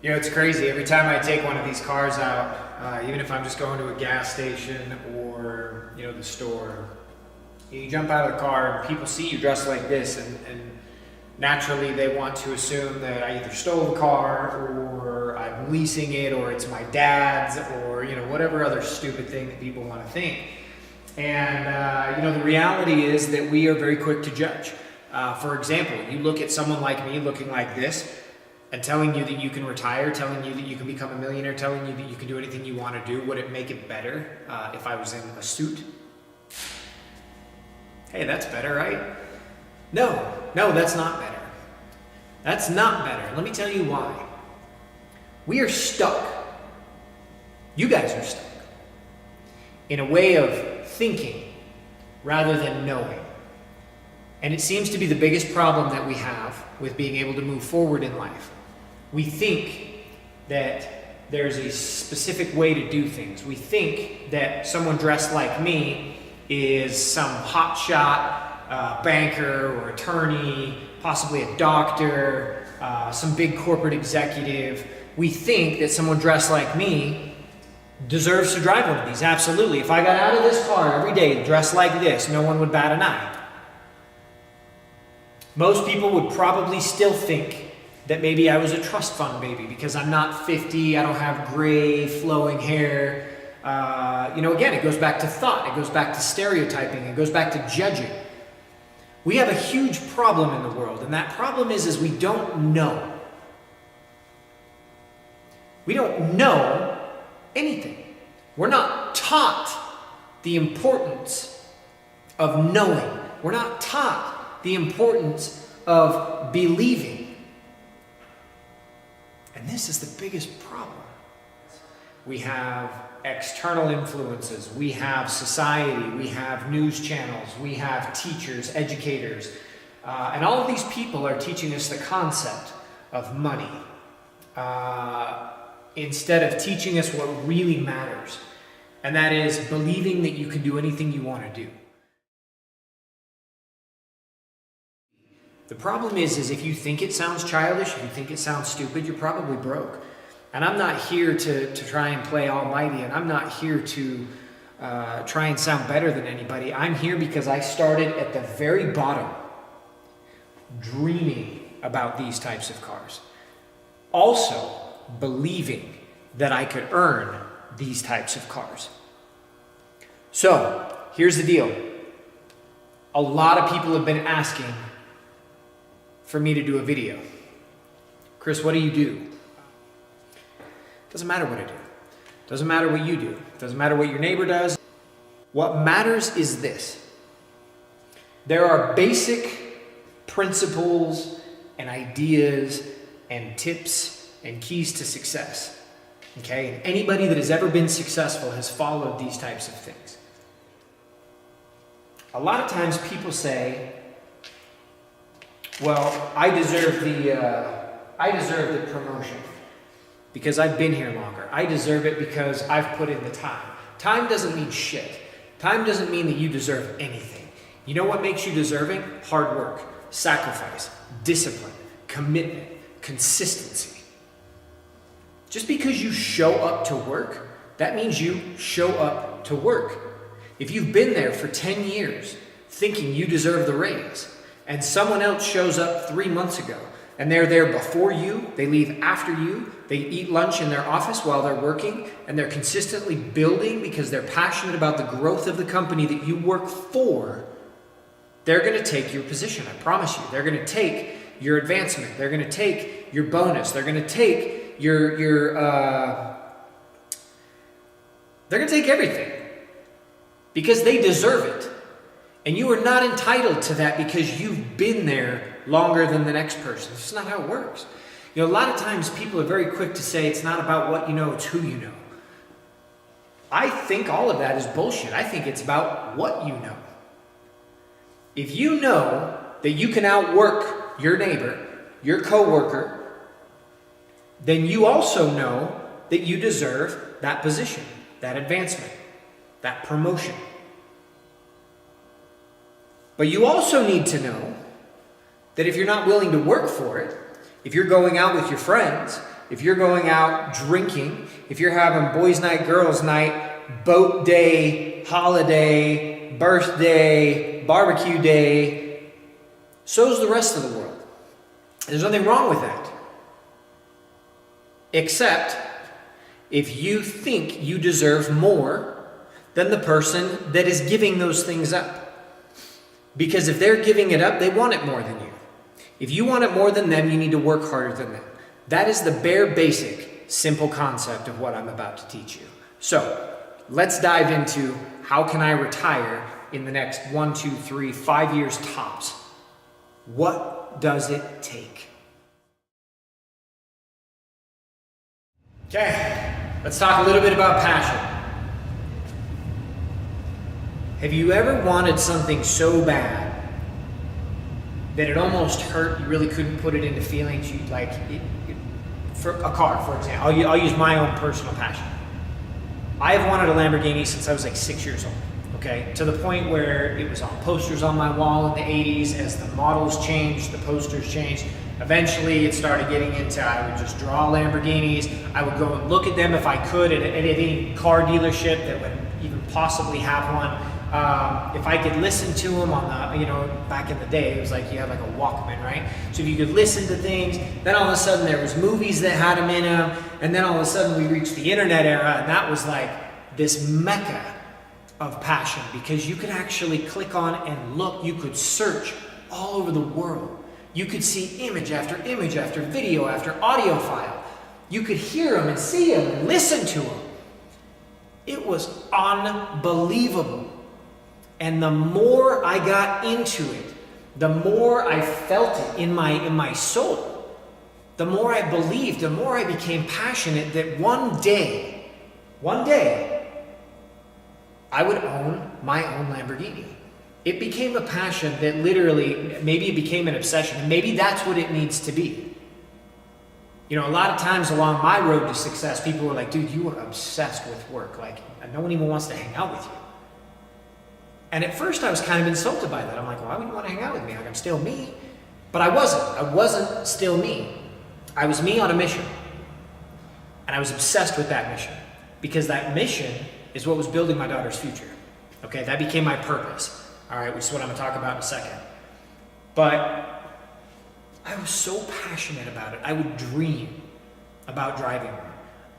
You know, it's crazy. Every time I take one of these cars out, even if I'm just going to a gas station or, the store, you jump out of the car and people see you dressed like this, and naturally they want to assume that I either stole the car or I'm leasing it or it's my dad's or, whatever other stupid thing that people want to think. And, the reality is that we are very quick to judge. For example, you look at someone like me looking like this and telling you that you can retire, telling you that you can become a millionaire, telling you that you can do anything you want to do. Would it make it better if I was in a suit? Hey, that's better, right? No, that's not better. That's not better. Let me tell you why. We are stuck. You guys are stuck in a way of thinking rather than knowing. And it seems to be the biggest problem that we have with being able to move forward in life. We think that there's a specific way to do things. We think that someone dressed like me is some hotshot banker or attorney, possibly a doctor, some big corporate executive. We think that someone dressed like me deserves to drive one of these. Absolutely. If I got out of this car every day dressed like this, no one would bat an eye. Most people would probably still think that maybe I was a trust fund baby because I'm not 50, I don't have gray flowing hair. Again, it goes back to thought, it goes back to stereotyping, it goes back to judging. We have a huge problem in the world, and that problem is we don't know. We don't know anything. We're not taught the importance of knowing. We're not taught the importance of believing. And this is the biggest problem. We have external influences, we have society, we have news channels, we have teachers, educators, and all of these people are teaching us the concept of money instead of teaching us what really matters, and that is believing that you can do anything you want to do. The problem is if you think it sounds childish, if you think it sounds stupid, you're probably broke. And I'm not here to try and play almighty, and I'm not here to try and sound better than anybody. I'm here because I started at the very bottom, dreaming about these types of cars. Also, believing that I could earn these types of cars. So, here's the deal. A lot of people have been asking for me to do a video. Chris, what do you do? Doesn't matter what I do. Doesn't matter what you do. Doesn't matter what your neighbor does. What matters is this. There are basic principles and ideas and tips and keys to success. Okay? And anybody that has ever been successful has followed these types of things. A lot of times people say, well, I deserve the promotion because I've been here longer. I deserve it because I've put in the time. Time doesn't mean shit. Time doesn't mean that you deserve anything. You know what makes you deserving? Hard work, sacrifice, discipline, commitment, consistency. Just because you show up to work, that means you show up to work. If you've been there for 10 years thinking you deserve the raise, and someone else shows up 3 months ago, and they're there before you, they leave after you, they eat lunch in their office while they're working, and they're consistently building because they're passionate about the growth of the company that you work for, they're going to take your position, I promise you. They're going to take your advancement. They're going to take your bonus. They're going to take they're going to take everything because they deserve it. And you are not entitled to that because you've been there longer than the next person. It's not how it works. A lot of times people are very quick to say it's not about what you know, it's who you know. I think all of that is bullshit. I think it's about what you know. If you know that you can outwork your neighbor, your coworker, then you also know that you deserve that position, that advancement, that promotion. But you also need to know that if you're not willing to work for it, if you're going out with your friends if you're going out drinking, if you're having boys' night, girls' night, boat day, holiday, birthday, barbecue day, so's the rest of the world. There's nothing wrong with that. Except if you think you deserve more than the person that is giving those things up. Because if they're giving it up, they want it more than you. If you want it more than them, you need to work harder than them. That is the bare basic, simple concept of what I'm about to teach you. So, let's dive into how can I retire in the next 1, 2, 3, 5 years tops. What does it take? Okay, let's talk a little bit about passion. Have you ever wanted something so bad that it almost hurt, you really couldn't put it into feelings? You like it, for a car, for example. I'll use my own personal passion. I have wanted a Lamborghini since I was like 6 years old, okay? To the point where it was on posters on my wall in the 80s. As the models changed, the posters changed. Eventually, it started getting into, I would just draw Lamborghinis. I would go and look at them if I could at any car dealership that would even possibly have one. If I could listen to them on the, back in the day, it was like you had like a Walkman, right? So if you could listen to things, then all of a sudden there was movies that had them in them, and then all of a sudden we reached the internet era, and that was like this mecca of passion, because you could actually click on and look, you could search all over the world. You could see image after video after audio file. You could hear them and see them and listen to them. It was unbelievable. And the more I got into it, the more I felt it in my soul, the more I believed, the more I became passionate that one day, I would own my own Lamborghini. It became a passion that literally, maybe it became an obsession, and maybe that's what it needs to be. A lot of times along my road to success, people were like, dude, you are obsessed with work. Like, no one even wants to hang out with you. And at first I was kind of insulted by that. I'm like, why would you want to hang out with me? Like, I'm still me. But I wasn't. I wasn't still me. I was me on a mission. And I was obsessed with that mission. Because that mission is what was building my daughter's future. Okay, that became my purpose. All right, which is what I'm going to talk about in a second. But I was so passionate about it. I would dream about driving one.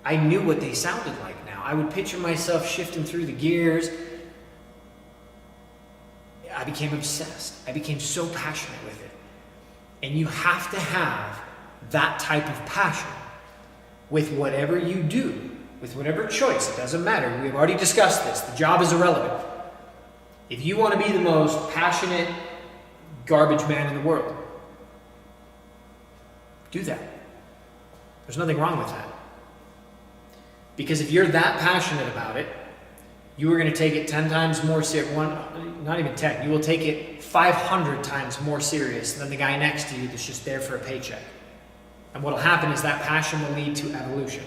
I knew what they sounded like now. I would picture myself shifting through the gears. I became obsessed. I became so passionate with it. And you have to have that type of passion with whatever you do, with whatever choice. It doesn't matter. We've already discussed this. The job is irrelevant. If you want to be the most passionate garbage man in the world, do that. There's nothing wrong with that. Because if you're that passionate about it, you are going to take it 10 times more serious. Not even 10. You will take it 500 times more serious than the guy next to you that's just there for a paycheck. And what will happen is that passion will lead to evolution.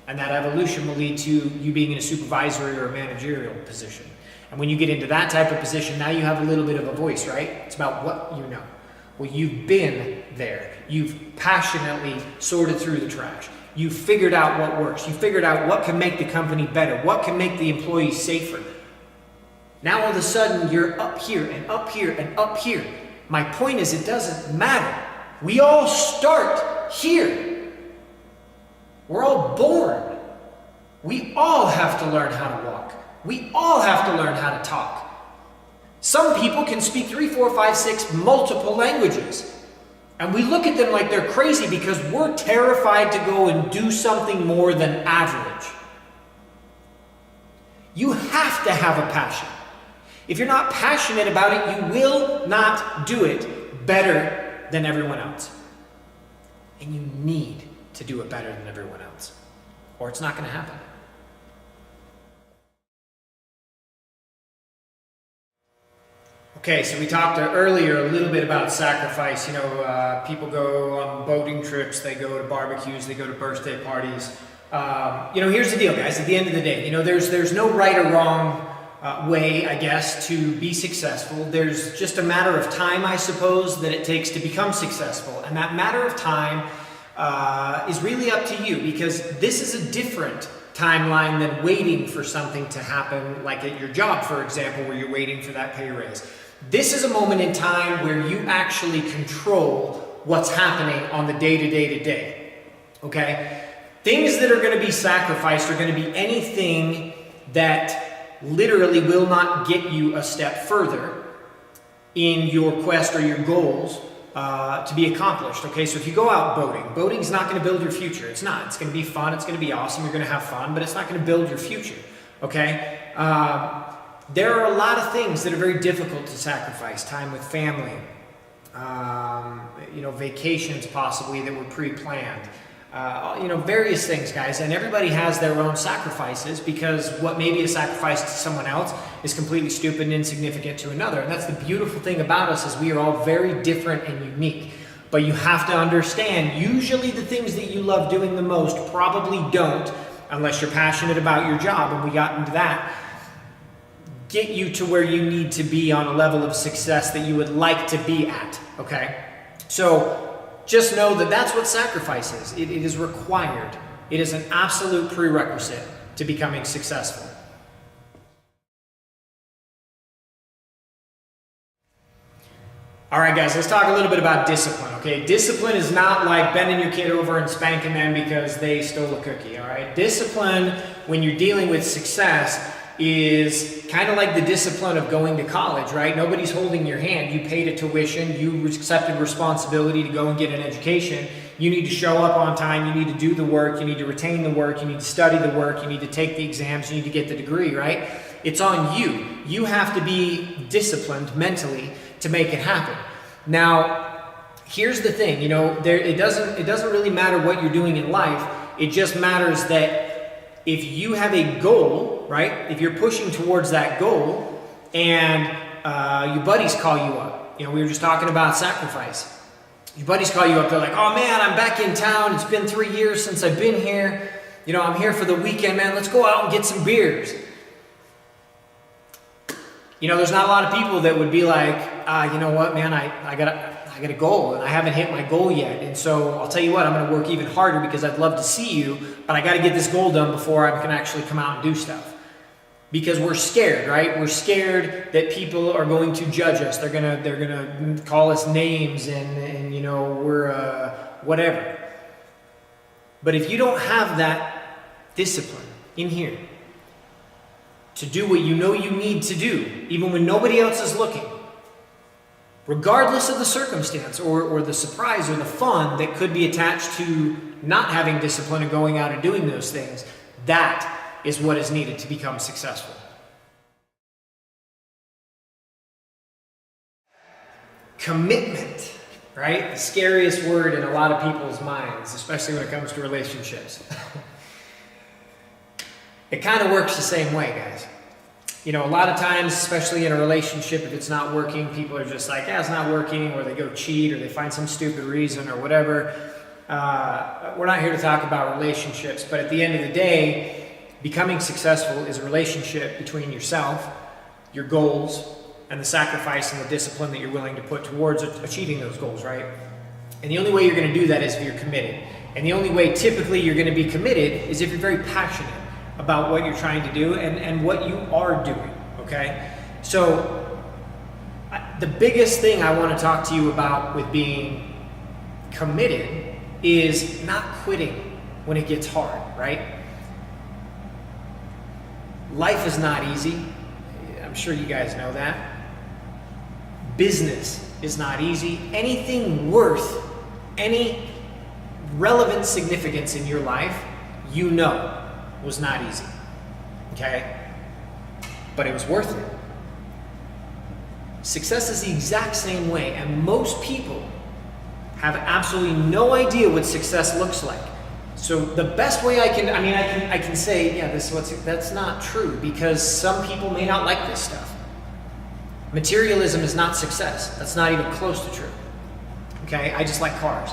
And that evolution will lead to you being in a supervisory or a managerial position. And when you get into that type of position, now you have a little bit of a voice, right? It's about what you know. Well, you've been there. You've passionately sorted through the trash. You figured out what works. You figured out what can make the company better, what can make the employees safer. Now all of a sudden you're up here and up here and up here. My point is, it doesn't matter. We all start here. We're all born. We all have to learn how to walk. We all have to learn how to talk. Some people can speak 3, 4, 5, 6 multiple languages. And we look at them like they're crazy because we're terrified to go and do something more than average. You have to have a passion. If you're not passionate about it, you will not do it better than everyone else. And you need to do it better than everyone else, or it's not going to happen. Okay, so we talked earlier a little bit about sacrifice. People go on boating trips, they go to barbecues, they go to birthday parties. Here's the deal, guys. At the end of the day, there's no right or wrong way, I guess, to be successful. There's just a matter of time, I suppose, that it takes to become successful. And that matter of time is really up to you, because this is a different timeline than waiting for something to happen, like at your job, for example, where you're waiting for that pay raise. This is a moment in time where you actually control what's happening on the day-to-day, okay? Things that are going to be sacrificed are going to be anything that literally will not get you a step further in your quest or your goals to be accomplished, okay? So if you go out boating's not going to build your future. It's not. It's going to be fun. It's going to be awesome. You're going to have fun, but it's not going to build your future, okay? There are a lot of things that are very difficult to sacrifice. Time with family, vacations possibly that were pre-planned, various things, guys. And everybody has their own sacrifices, because what may be a sacrifice to someone else is completely stupid and insignificant to another. And that's the beautiful thing about us, is we are all very different and unique. But you have to understand, usually the things that you love doing the most probably don't, unless you're passionate about your job, and we got into that, get you to where you need to be on a level of success that you would like to be at, okay? So just know that that's what sacrifice is. It is required. It is an absolute prerequisite to becoming successful. All right, guys, let's talk a little bit about discipline, okay? Discipline is not like bending your kid over and spanking them because they stole a cookie, all right? Discipline, when you're dealing with success, is kind of like the discipline of going to college, right? Nobody's holding your hand. You paid a tuition. You accepted responsibility to go and get an education. You need to show up on time. You need to do the work. You need to retain the work. You need to study the work. You need to take the exams. You need to get the degree, right? It's on you. You have to be disciplined mentally to make it happen. Now, here's the thing, it doesn't really matter what you're doing in life. It just matters that if you have a goal, right? If you're pushing towards that goal and your buddies call you up, we were just talking about sacrifice. Your buddies call you up, they're like, oh man, I'm back in town. It's been 3 years since I've been here. I'm here for the weekend, man. Let's go out and get some beers. There's not a lot of people that would be like, you know what, man, I got a goal and I haven't hit my goal yet. And so I'll tell you what, I'm going to work even harder because I'd love to see you, but I got to get this goal done before I can actually come out and do stuff. Because we're scared, right? We're scared that people are going to judge us. They're gonna call us names and we're whatever. But if you don't have that discipline in here to do what you know you need to do, even when nobody else is looking, regardless of the circumstance or the surprise or the fun that could be attached to not having discipline and going out and doing those things, that is what is needed to become successful. Commitment, right? The scariest word in a lot of people's minds, especially when it comes to relationships. It kind of works the same way, guys. A lot of times, especially in a relationship, if it's not working, people are just like, yeah, it's not working, or they go cheat, or they find some stupid reason, or whatever. We're not here to talk about relationships, but at the end of the day, becoming successful is a relationship between yourself, your goals, and the sacrifice and the discipline that you're willing to put towards achieving those goals, right? And the only way you're going to do that is if you're committed. And the only way typically you're going to be committed is if you're very passionate about what you're trying to do and what you are doing, okay? So the biggest thing I want to talk to you about with being committed is not quitting when it gets hard, right? Life is not easy. I'm sure you guys know that. Business is not easy. Anything worth any relevant significance in your life, was not easy, okay? But it was worth it. Success is the exact same way, and most people have absolutely no idea what success looks like. So the best way I can say, yeah, that's not true, because some people may not like this stuff. Materialism is not success. That's not even close to true. Okay, I just like cars.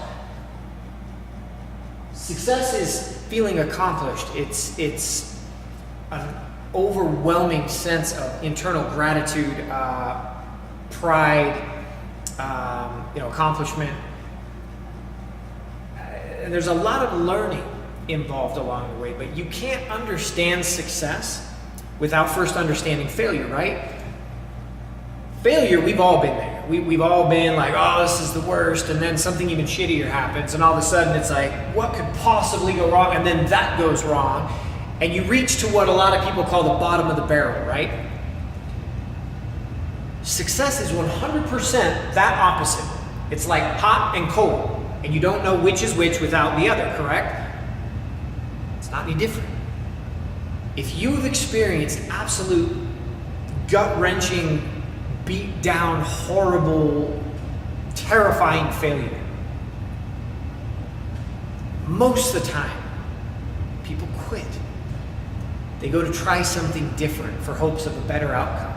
Success is feeling accomplished. It's an overwhelming sense of internal gratitude, pride, accomplishment. and there's a lot of learning involved along the way, but you can't understand success without first understanding failure, right? Failure, we've all been there. We've all been like, oh, this is the worst, and then something even shittier happens, and all of a sudden it's like, what could possibly go wrong? And then that goes wrong, and you reach to what a lot of people call the bottom of the barrel, right? Success is 100% that opposite. It's like hot and cold, and you don't know which is which without the other, correct? It's not any different. If you've experienced absolute gut-wrenching, beat down, horrible, terrifying failure, most of the time, people quit. They go to try something different for hopes of a better outcome.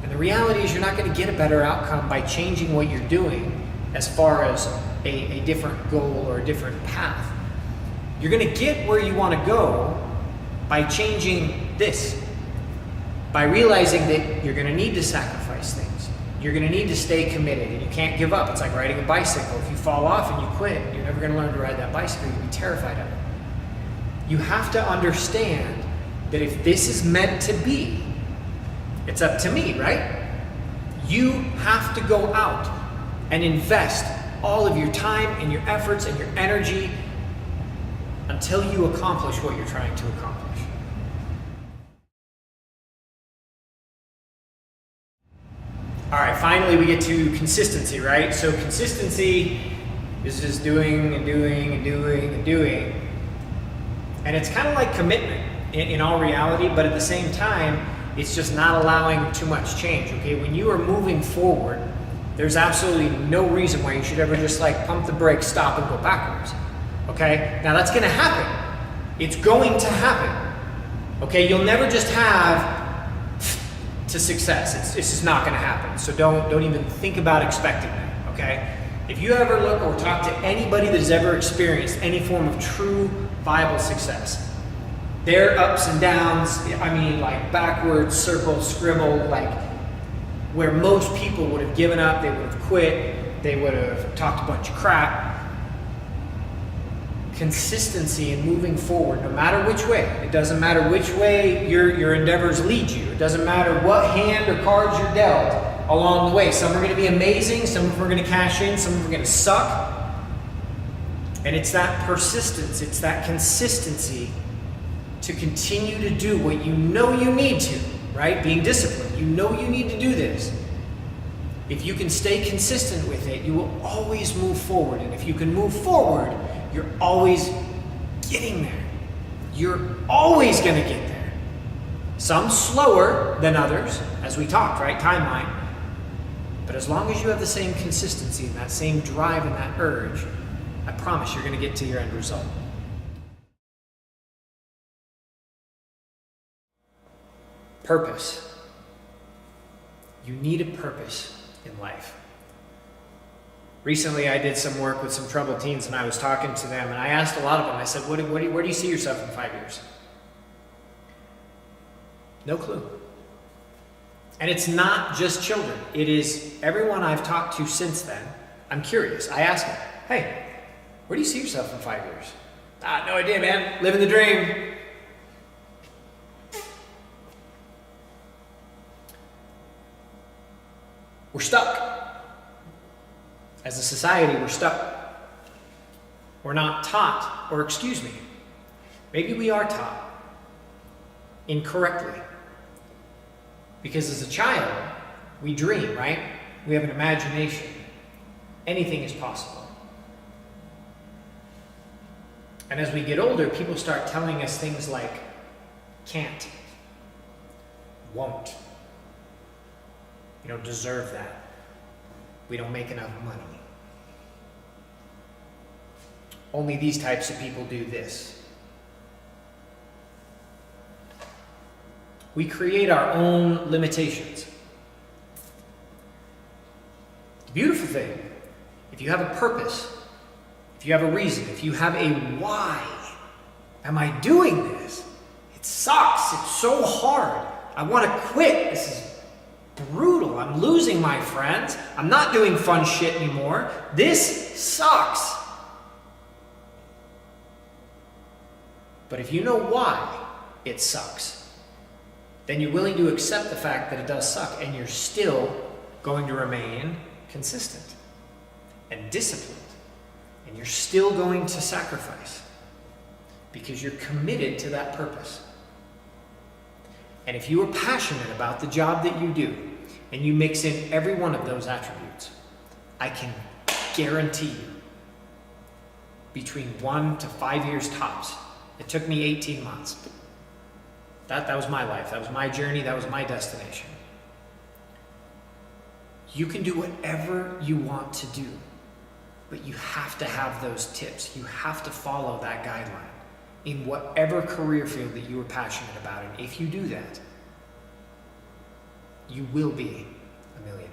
And the reality is you're not going to get a better outcome by changing what you're doing as far as a different goal or a different path. You're going to get where you want to go by changing this, by realizing that you're going to need to sacrifice things. You're going to need to stay committed, and you can't give up. It's like riding a bicycle. If you fall off and you quit, you're never going to learn to ride that bicycle. You'll be terrified of it. You have to understand that if this is meant to be, it's up to me, right? You have to go out and invest all of your time and your efforts and your energy until you accomplish what you're trying to accomplish. All right, finally we get to consistency, right? So consistency is just doing and doing and doing and doing. And it's kind of like commitment in all reality, but at the same time, it's just not allowing too much change, okay? When you are moving forward, there's absolutely no reason why you should ever just like pump the brakes, stop, and go backwards, okay? Now that's gonna happen. It's going to happen, okay? You'll never just have to success. It's just not gonna happen. So don't even think about expecting that, okay? If you ever look or talk to anybody that has ever experienced any form of true, viable success, their ups and downs, I mean like backwards, circle, scribble, like where most people would have given up, they would have quit, they would have talked a bunch of crap. Consistency in moving forward, no matter which way. It doesn't matter which way your endeavors lead you. It doesn't matter what hand or cards you're dealt along the way. Some are going to be amazing, some of them are going to cash in, some of them are going to suck. And it's that persistence, it's that consistency to continue to do what you know you need to, right? Being disciplined. You know you need to do this. If you can stay consistent with it, you will always move forward. And if you can move forward, you're always getting there. You're always going to get there. Some slower than others, as we talked, right? Timeline. But as long as you have the same consistency and that same drive and that urge, I promise you're going to get to your end result. Purpose. You need a purpose in life. Recently, I did some work with some troubled teens, and I was talking to them, and I asked a lot of them, I said, where do you see yourself in 5 years? No clue. And it's not just children. It is everyone I've talked to since then. I'm curious. I ask them, hey, where do you see yourself in 5 years? No idea, man. Living the dream. We're stuck. As a society, we're stuck. We're not taught, or excuse me, maybe we are taught incorrectly. Because as a child, we dream, right? We have an imagination. Anything is possible. And as we get older, people start telling us things like, can't, won't. You don't deserve that. We don't make enough money. Only these types of people do this. We create our own limitations. The beautiful thing, if you have a purpose, if you have a reason, if you have a why, am I doing this? It sucks. It's so hard. I want to quit. This is brutal. I'm losing my friends. I'm not doing fun shit anymore. This sucks. But if you know why it sucks, then you're willing to accept the fact that it does suck, and you're still going to remain consistent and disciplined, and you're still going to sacrifice because you're committed to that purpose. And if you are passionate about the job that you do, and you mix in every one of those attributes, I can guarantee you, between 1 to 5 years tops, it took me 18 months. That was my life. That was my journey. That was my destination. You can do whatever you want to do, but you have to have those tips. You have to follow that guideline in whatever career field that you are passionate about. And if you do that, you will be a millionaire.